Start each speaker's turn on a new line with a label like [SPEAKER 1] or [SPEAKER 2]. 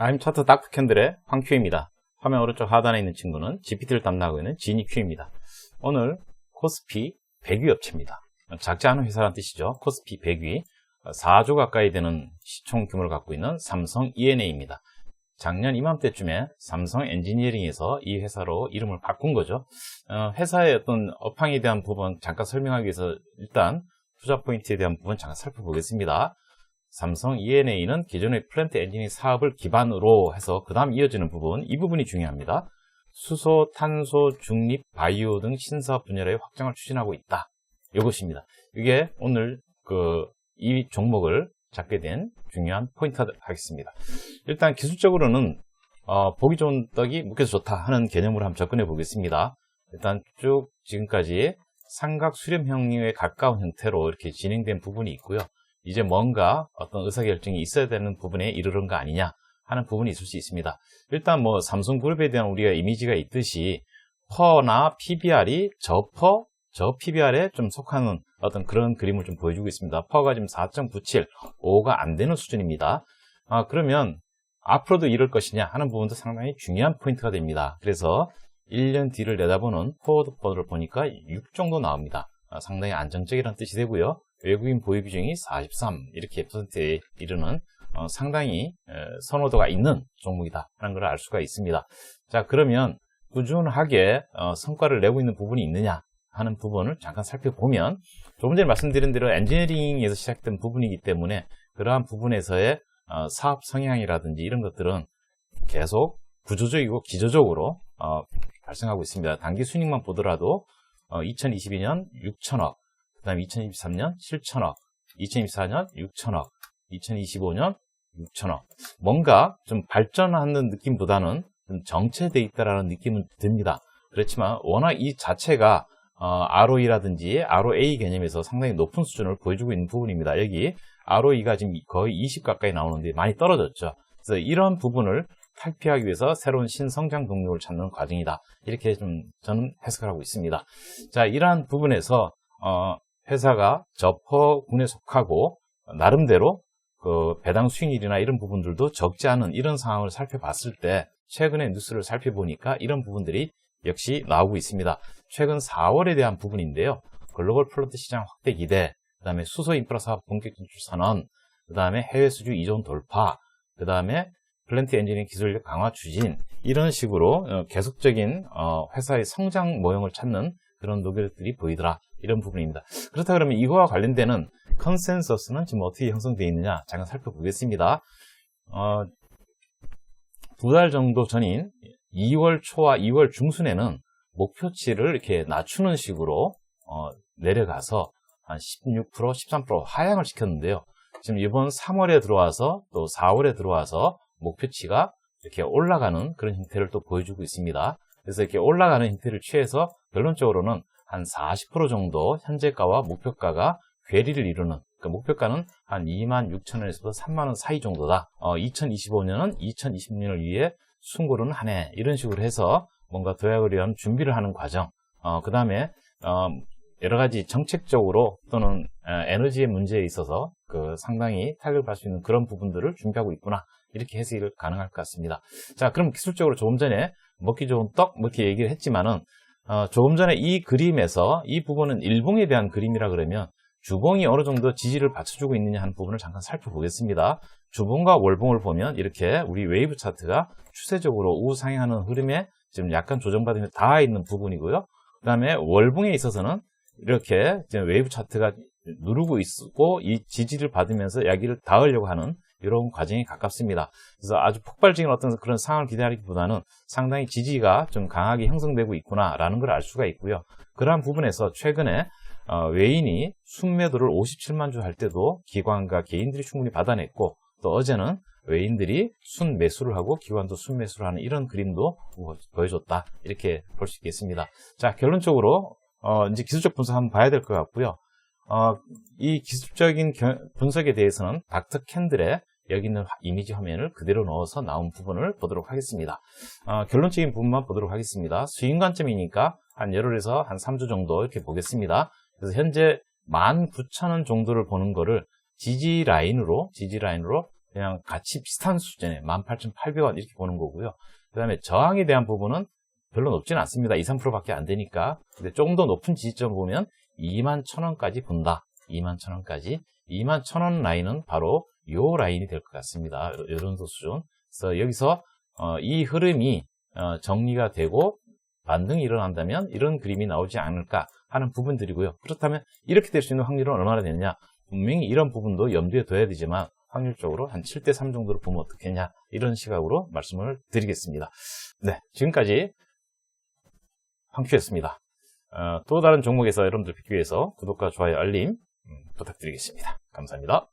[SPEAKER 1] I'm 차트 닥터 캔들의 황큐입니다. 화면 오른쪽 하단에 있는 친구는 GPT를 담당하고 있는 지니큐입니다. 오늘 코스피 100위 업체입니다. 작지 않은 회사란 뜻이죠. 코스피 100위 4조 가까이 되는 시총 규모를 갖고 있는 삼성 E&A입니다. 작년 이맘때쯤에 삼성 엔지니어링에서 이 회사로 이름을 바꾼 거죠. 회사의 어떤 업황에 대한 부분 잠깐 설명하기 위해서 일단 투자 포인트에 대한 부분 잠깐 살펴보겠습니다. 삼성 E&A는 기존의 플랜트 엔지니어링 사업을 기반으로 해서 그 다음 이어지는 부분, 이 부분이 중요합니다. 수소, 탄소, 중립, 바이오 등 신사업 분야의 확장을 추진하고 있다. 이것입니다. 이게 오늘 이 종목을 잡게 된 중요한 포인트 하겠습니다. 일단 기술적으로는 보기 좋은 떡이 묵혀서 좋다 하는 개념으로 한번 접근해 보겠습니다. 일단 쭉 지금까지 삼각 수렴형에 가까운 형태로 이렇게 진행된 부분이 있고요. 이제 뭔가 어떤 의사결정이 있어야 되는 부분에 이르는 거 아니냐 하는 부분이 있을 수 있습니다. 일단 뭐 삼성그룹에 대한 우리가 이미지가 있듯이 퍼나 PBR이 저 PBR에 좀 속하는 어떤 그런 그림을 좀 보여주고 있습니다. 퍼가 지금 4.97, 5가 안 되는 수준입니다. 그러면 앞으로도 이럴 것이냐 하는 부분도 상당히 중요한 포인트가 됩니다. 그래서 1년 뒤를 내다보는 포워드 포드를 보니까 6 정도 나옵니다. 상당히 안정적이라는 뜻이 되고요. 외국인 보유 비중이 43 이렇게 %에 이르는 상당히 선호도가 있는 종목이다 하는 걸 알 수가 있습니다. 자, 그러면 꾸준하게 성과를 내고 있는 부분이 있느냐 하는 부분을 잠깐 살펴보면, 조금 전에 말씀드린 대로 엔지니어링에서 시작된 부분이기 때문에 그러한 부분에서의 사업 성향이라든지 이런 것들은 계속 구조적이고 기조적으로 발생하고 있습니다. 단기 순이익만 보더라도 2022년 6천억, 그 다음에 2023년 7천억, 2024년 6천억, 2025년 6천억. 뭔가 좀 발전하는 느낌보다는 좀 정체되어 있다라는 느낌은 듭니다. 그렇지만 워낙 이 자체가 ROE라든지 ROA 개념에서 상당히 높은 수준을 보여주고 있는 부분입니다. 여기 ROE가 지금 거의 20 가까이 나오는데 많이 떨어졌죠. 그래서 이런 부분을 탈피하기 위해서 새로운 신성장 동력을 찾는 과정이다. 이렇게 좀 저는 해석을 하고 있습니다. 자, 이러한 부분에서 회사가 저퍼군에 속하고 나름대로 배당 수익률이나 이런 부분들도 적지 않은 이런 상황을 살펴봤을 때 최근의 뉴스를 살펴보니까 이런 부분들이 역시 나오고 있습니다. 최근 4월에 대한 부분인데요. 글로벌 플러트 시장 확대 기대, 그 다음에 수소 인프라 사업 본격 진출 선언, 그 다음에 해외 수주 이전 돌파, 그 다음에 플랜트 엔지니어링 기술력 강화 추진, 이런 식으로 계속적인 회사의 성장 모형을 찾는 그런 노력들이 보이더라, 이런 부분입니다. 그렇다 그러면 이거와 관련되는 컨센서스는 지금 어떻게 형성되어 있느냐 잠깐 살펴보겠습니다. 2달 정도 전인 2월 초와 2월 중순에는 목표치를 이렇게 낮추는 식으로 내려가서 한 16%, 13% 하향을 시켰는데요. 지금 이번 3월에 들어와서 또 4월에 들어와서 목표치가 이렇게 올라가는 그런 형태를 또 보여주고 있습니다. 그래서 이렇게 올라가는 형태를 취해서 결론적으로는 한 40% 정도 현재가와 목표가가 괴리를 이루는, 그러니까 목표가는 한 26,000원에서부터 3만원 사이 정도다. 2025년은 2026년을 위해 숨고르는 한 해, 이런 식으로 해서 뭔가 도약을 위한 준비를 하는 과정, 그 다음에 여러 가지 정책적으로 또는 에너지의 문제에 있어서 상당히 타격을 받을 수 있는 그런 부분들을 준비하고 있구나, 이렇게 해석이 가능할 것 같습니다. 자, 그럼 기술적으로 조금 전에 먹기 좋은 떡, 뭐 이렇게 얘기를 했지만은 조금 전에 이 그림에서 이 부분은 일봉에 대한 그림이라 그러면 주봉이 어느 정도 지지를 받쳐주고 있느냐 하는 부분을 잠깐 살펴보겠습니다. 주봉과 월봉을 보면 이렇게 우리 웨이브 차트가 추세적으로 우상향하는 흐름에 지금 약간 조정받으며 닿아 있는 부분이고요. 그 다음에 월봉에 있어서는 이렇게 지금 웨이브 차트가 누르고 있고 이 지지를 받으면서 여기를 닿으려고 하는 이런 과정이 가깝습니다. 그래서 아주 폭발적인 어떤 그런 상황을 기대하기보다는 상당히 지지가 좀 강하게 형성되고 있구나라는 걸 알 수가 있고요. 그러한 부분에서 최근에 외인이 순매도를 57만 주 할 때도 기관과 개인들이 충분히 받아냈고, 또 어제는 외인들이 순매수를 하고 기관도 순매수를 하는 이런 그림도 보여줬다, 이렇게 볼 수 있겠습니다. 자, 결론적으로 이제 기술적 분석 한번 봐야 될 것 같고요. 이 기술적인 분석에 대해서는 닥터 캔들의 여기 있는 이미지 화면을 그대로 넣어서 나온 부분을 보도록 하겠습니다. 결론적인 부분만 보도록 하겠습니다. 수익 관점이니까 한 열흘에서 한 3주 정도 이렇게 보겠습니다. 그래서 현재 19,000원 정도를 보는 거를 지지 라인으로 그냥 같이 비슷한 수준에 18,800원 이렇게 보는 거고요. 그 다음에 저항에 대한 부분은 별로 높지는 않습니다. 2, 3%밖에 안 되니까. 근데 조금 더 높은 지지점 보면 21,000원까지 본다. 21,000원까지. 21,000원 라인은 바로 요 라인이 될 것 같습니다. 요 정도 수준. 그래서 여기서 이 흐름이 정리가 되고 반등이 일어난다면 이런 그림이 나오지 않을까 하는 부분들이고요. 그렇다면 이렇게 될 수 있는 확률은 얼마나 되느냐? 분명히 이런 부분도 염두에 둬야 되지만 확률적으로 한 7대3 정도로 보면 어떻겠냐? 이런 시각으로 말씀을 드리겠습니다. 네, 지금까지 황큐였습니다. 또 다른 종목에서 여러분들 뵙기 위해서 구독과 좋아요, 알림 부탁드리겠습니다. 감사합니다.